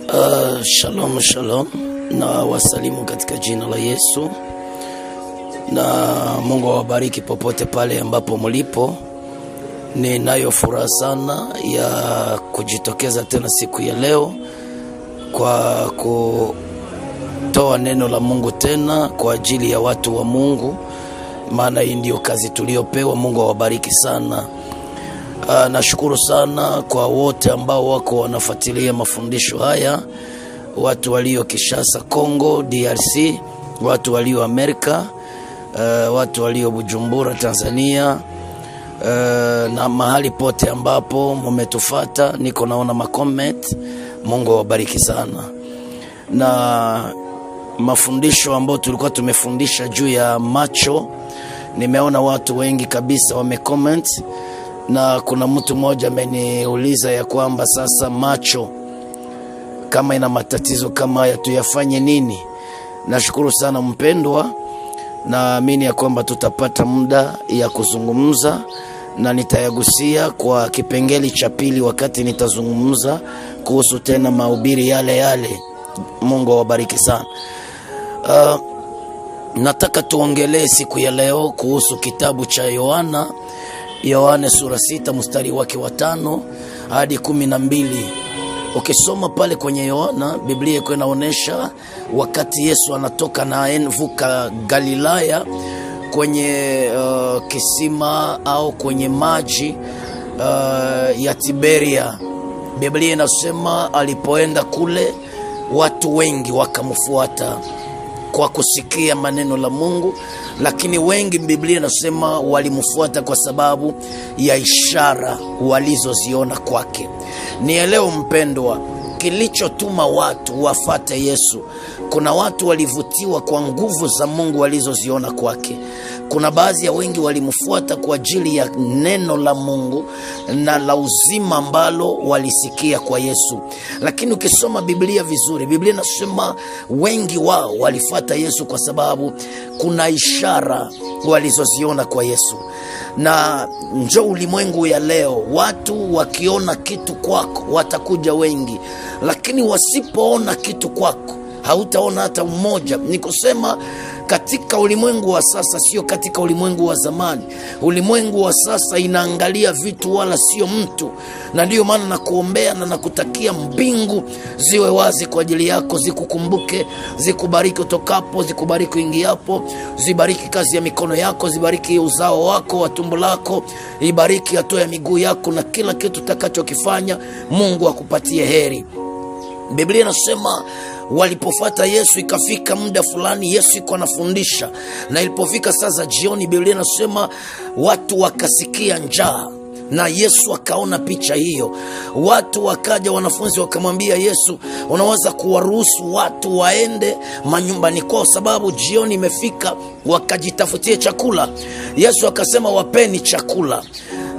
Shalom shalom, na wasalimu katika jina la Yesu, na Mungu awabariki popote pale ambapo mlipo. Ninayo furaha sana ya kujitokeza tena siku ya leo kwa kutoa neno la Mungu tena kwa ajili ya watu wa Mungu, maana hii ndio kazi tuliopewa. Mungu awabariki sana. Nashukuru sana kwa wote ambao wako wanafuatilia mafundisho haya, watu walio Kinshasa Kongo DRC, watu walio Amerika, watu walio Bujumbura Tanzania, na mahali pote ambapo mmetufata. Niko naona macomment. Mungu awabariki sana. Na mafundisho ambayo tulikuwa tumefundisha juu ya macho, nimeona watu wengi kabisa wamecomment, na kuna mtu mmoja ameniuliza ya kwamba sasa macho kama ina matatizo kama haya tuyafanye nini? Nashukuru sana mpendwa, naamini ya kwamba tutapata muda ya kuzungumza, na nitayagusia kwa kipengele cha pili wakati nitazungumza kuhusu tena mahubiri yale yale. Mungu awabariki sana. Nataka tuongelee siku ya leo kuhusu kitabu cha Yohana sura 6 mstari wake wa 5 hadi 12. Ukisoma pale kwenye Yohana, Biblia iko inaonyesha wakati Yesu anatoka na avuka Galilaya kwenye kisima au kwenye maji ya Tiberia. Biblia inasema alipoenda kule watu wengi wakamfuata kwa kusikia maneno la Mungu, lakini wengi Biblia inasema walimfuata kwa sababu ya ishara walizoziona kwake. Nielewe mpendwa, kilichotuma watu wafate Yesu, kuna watu walivutiwa kwa nguvu za Mungu walizoziona kwake. Kuna baadhi ya wengi walimfuata kwa ajili ya neno la Mungu na la uzima ambalo walisikia kwa Yesu. Lakini ukisoma Biblia vizuri, Biblia inasema wengi wao walifuata Yesu kwa sababu kuna ishara walizoziona kwa Yesu. Na njoo ulimwengu ya leo, watu wakiona kitu kwako watakuja wengi, lakini wasipoona kitu kwako hautaona hata mmoja. Nikusema katika ulimwengu wa sasa, sio katika ulimwengu wa zamani. Ulimwengu wa sasa inaangalia vitu wala sio mtu, na ndio maana nakuombea na nakutakia mbingu ziwe wazi kwa ajili yako, zikukumbuke, zikubariki utokapo, zikubariki uingiapo, zibariki kazi ya mikono yako, zibariki uzao wako wa tumbo lako, ibariki hatua ya miguu yako, na kila kitu utakachokifanya Mungu akupatie heri. Biblia inasema walipofuata Yesu, ikafika muda fulani Yesu iko anafundisha, na ilipofika sasa jioni, Biblia inasema watu wakasikia njaa, na Yesu akaona picha hiyo. Watu wakaja, wanafunzi wakamwambia Yesu, unaweza kuwaruhusu watu waende manyumbani kwao sababu jioni imefika, wakajitafutie chakula? Yesu akasema wapeni chakula.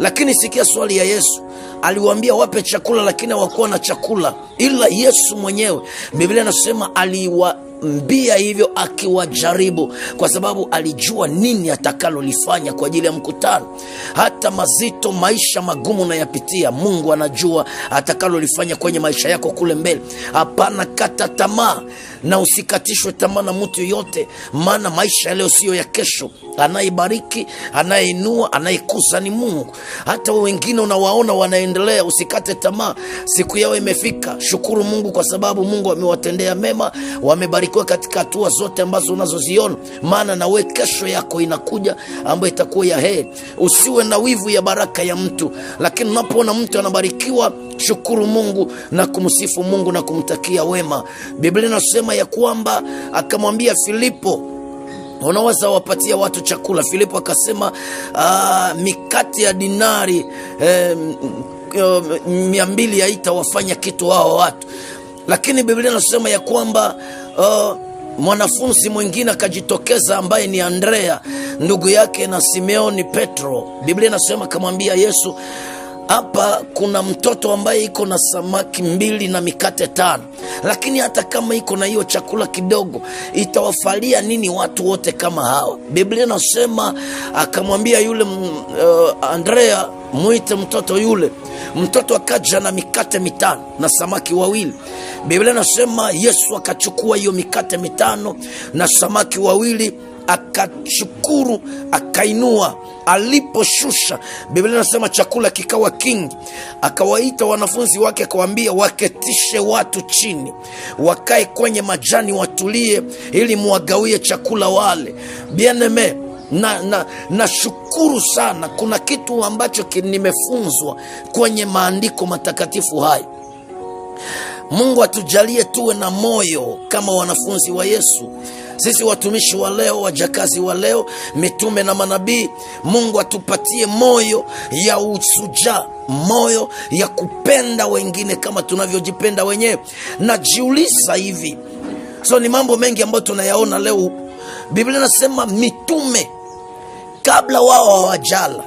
Lakini sikia swali ya Yesu, aliwaambia wape chakula, lakini hawakuwa na chakula. Ila Yesu mwenyewe, Biblia inasema aliwaambia hivyo akiwajaribu, kwa sababu alijua nini atakalolifanya kwa ajili ya mkutano. Hata mazito, maisha magumu unayapitia, Mungu anajua atakalolifanya kwenye maisha yako kule mbele. Hapana kata tamaa, na usikatishwe tamaa na mtu yoyote, maana maisha leo sio ya kesho. Anayebariki, anayeinua, anayekuza ni Mungu. Hata wengine unawaona wanaendelea, usikate tamaa, siku yao imefika. Shukuru Mungu kwa sababu Mungu amewatendea mema, wamebarikiwa katika hatua zote ambazo unazoziona, maana na wewe kesho yako inakuja ambayo itakuwa ya heri. Usiwe na wivu ya baraka ya mtu, lakini unapoona mtu anabarikiwa, shukuru Mungu na kumsifu Mungu na kumtakia wema. Biblia inasema ya kwamba akamwambia Filipo, unaweza wapatia watu chakula? Filipo akasema mikate ya dinari 200 haitawafanya kitu hao watu. Lakini Biblia inasema ya kwamba mwanafunzi mwingine akajitokeza ambaye ni Andrea, ndugu yake na Simeoni Petro. Biblia inasema akamwambia Yesu, hapa kuna mtoto ambaye iko na samaki 2 na mikate 5, lakini hata kama iko na hiyo chakula kidogo, itawafalia nini watu wote kama hawa? Biblia inasema akamwambia yule Andrea, muite mtoto yule. mtoto akaja na mikate 5 na samaki 2. Biblia inasema Yesu akachukua hiyo mikate 5 na samaki 2, akashukuru, akainua. Aliposhusha, Biblia inasema chakula kikawa kingi. Akawaita wanafunzi wake, akawaambia waketishe watu chini, wakae kwenye majani, watulie, ili muwagawie chakula wale. Bien-aime, na shukuru sana. Kuna kitu ambacho nimefunzwa kwenye maandiko matakatifu haya. Mungu atujalie tuwe na moyo kama wanafunzi wa Yesu. Sisi watumishi wa leo, wajakazi wa leo, mitume na manabii, Mungu atupatie moyo ya usuja, moyo ya kupenda wengine kama tunavyojipenda wenyewe. Najiuliza hivi, ni mambo mengi ambayo tunayaona leo. Biblia inasema mitume kabla wao hawajala.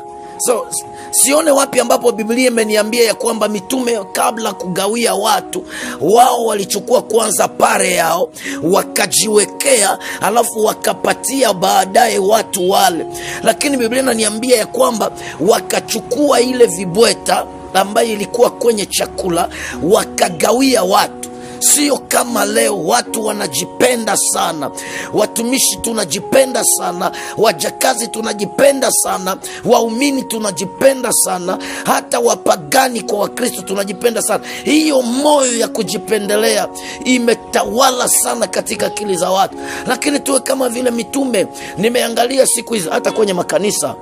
Sione wapi ambapo Biblia imeniambia ya kwamba mitume kabla kugawia watu, wao walichukua kwanza pare yao wakajiwekea, alafu wakapatia baadaye watu wale. Lakini Biblia inaniambia ya kwamba wakachukua ile vibweta ambayo ilikuwa kwenye chakula wakagawia watu. Sio kama leo watu wanajipenda sana, watumishi tunajipenda sana, wajakazi tunajipenda sana, waumini tunajipenda sana, hata wapagani kwa Wakristo tunajipenda sana. Hiyo moyo ya kujipendelea imetawala sana katika akili za watu. Lakini tuwe kama vile mitume. Nimeangalia siku hizi hata kwenye makanisa,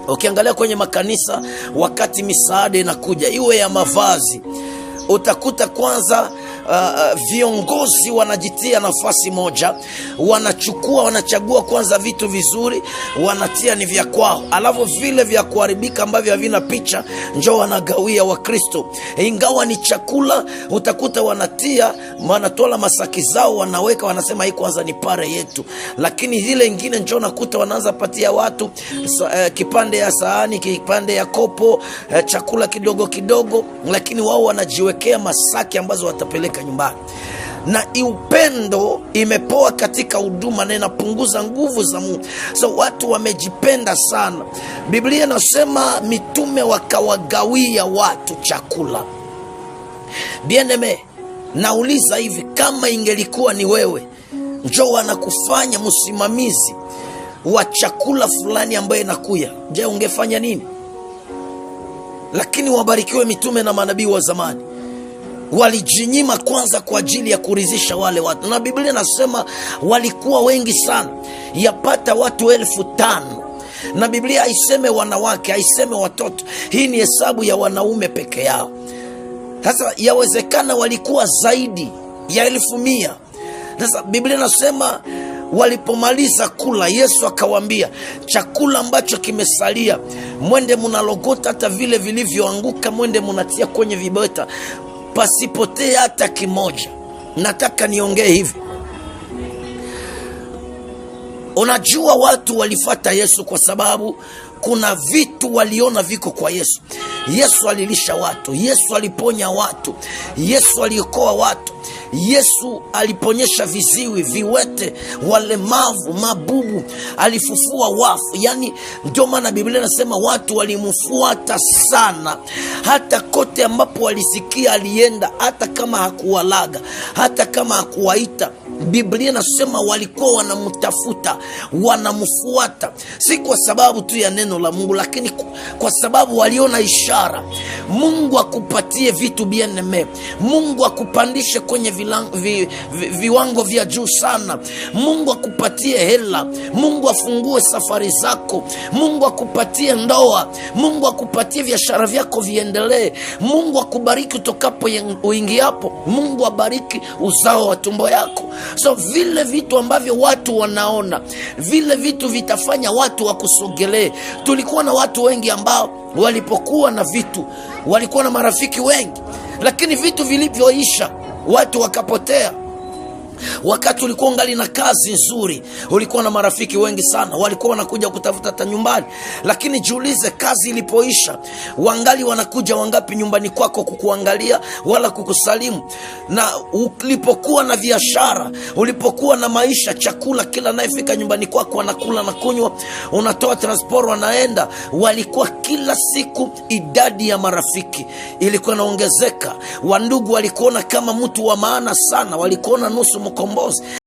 ukiangalia kwenye makanisa, wakati misaada inakuja, iwe ya mavazi, utakuta kwanza viongozi wanajitia nafasi moja, wanachagua kwanza vitu vizuri, wanatia ni vya kwao, alafu vile vya kuharibika ambavyo havina picha njoo wanagawia Wakristo. Ingawa ni chakula, utakuta wanatola masaki zao, wanaweka, wanasema hii kwanza ni pare yetu. Lakini zile ingine njoo nakuta wanaanza patia watu kipande ya sahani, kipande ya kopo, chakula kidogo kidogo, lakini wao wanajiwekea masaki ambazo watapeleka nyumbani. Na upendo imepoa katika huduma na inapunguza nguvu za Mungu. Watu wamejipenda sana. Biblia inasema mitume wakawagawia watu chakula. Bien-aime, nauliza hivi, kama ingelikuwa ni wewe, njoo anakufanya msimamizi wa chakula fulani ambaye inakuya, je, ungefanya nini? Lakini wabarikiwe mitume na manabii wa zamani, walijinyima kwanza kwa ajili ya kuridhisha wale watu. Na Biblia inasema walikuwa wengi sana, yapata watu 5,000. Na Biblia haiseme wanawake, haiseme watoto. Hii ni hesabu ya wanaume peke yao. Sasa yawezekana walikuwa zaidi ya 1,100. Sasa Biblia inasema walipomaliza kula, Yesu akawaambia, chakula ambacho kimesalia mwende munalogota, hata vile vilivyoanguka mwende munatia kwenye vibweta, pasipotee hata kimoja. Nataka niongee hivi. Unajua watu walifuata Yesu kwa sababu kuna vitu waliona viko kwa Yesu. Yesu alilisha watu, Yesu aliponya watu, Yesu aliokoa watu, Yesu aliponyesha viziwi, viwete, walemavu, mabubu, alifufua wafu. Yani ndio maana Biblia inasema watu walimfuata sana, hata kote ambapo walisikia alienda, hata kama hakuwalaga, hata kama hakuwaita. Biblia inasema walikuwa wanamtafuta, wanamfuata, si kwa sababu tu ya neno la Mungu, lakini kwa sababu waliona ishara. Mungu akupatie vitu bien-aime. Mungu akupandishe kwenye viwango vya juu sana. Mungu akupatie hela. Mungu afungue safari zako. Mungu akupatie ndoa. Mungu akupatie biashara vyako viendelee. Mungu akubariki utokapo uingiapo. Mungu abariki uzao wa tumbo yako. Vile vitu ambavyo watu wanaona, vile vitu vitafanya watu wakusogelee. Tulikuwa na watu wengi ambao walipokuwa na vitu walikuwa na marafiki wengi, lakini vitu vilivyoisha watu wakapotea. Wakati ulikuwa ungali na kazi nzuri, ulikuwa na marafiki wengi sana, walikuwa wanakuja kutafuta hata nyumbani. Lakini jiulize, kazi ilipoisha, wangali wanakuja wangapi nyumbani kwako kukuangalia wala kukusalimu? Na ulipokuwa na biashara, ulipokuwa na maisha, chakula, kila anayefika nyumbani kwako anakula na kunywa, unatoa transport wanaenda, walikuwa kila siku, idadi ya marafiki ilikuwa inaongezeka. Wandugu walikuona kama mtu wa maana sana, walikuona nusu mkombozi.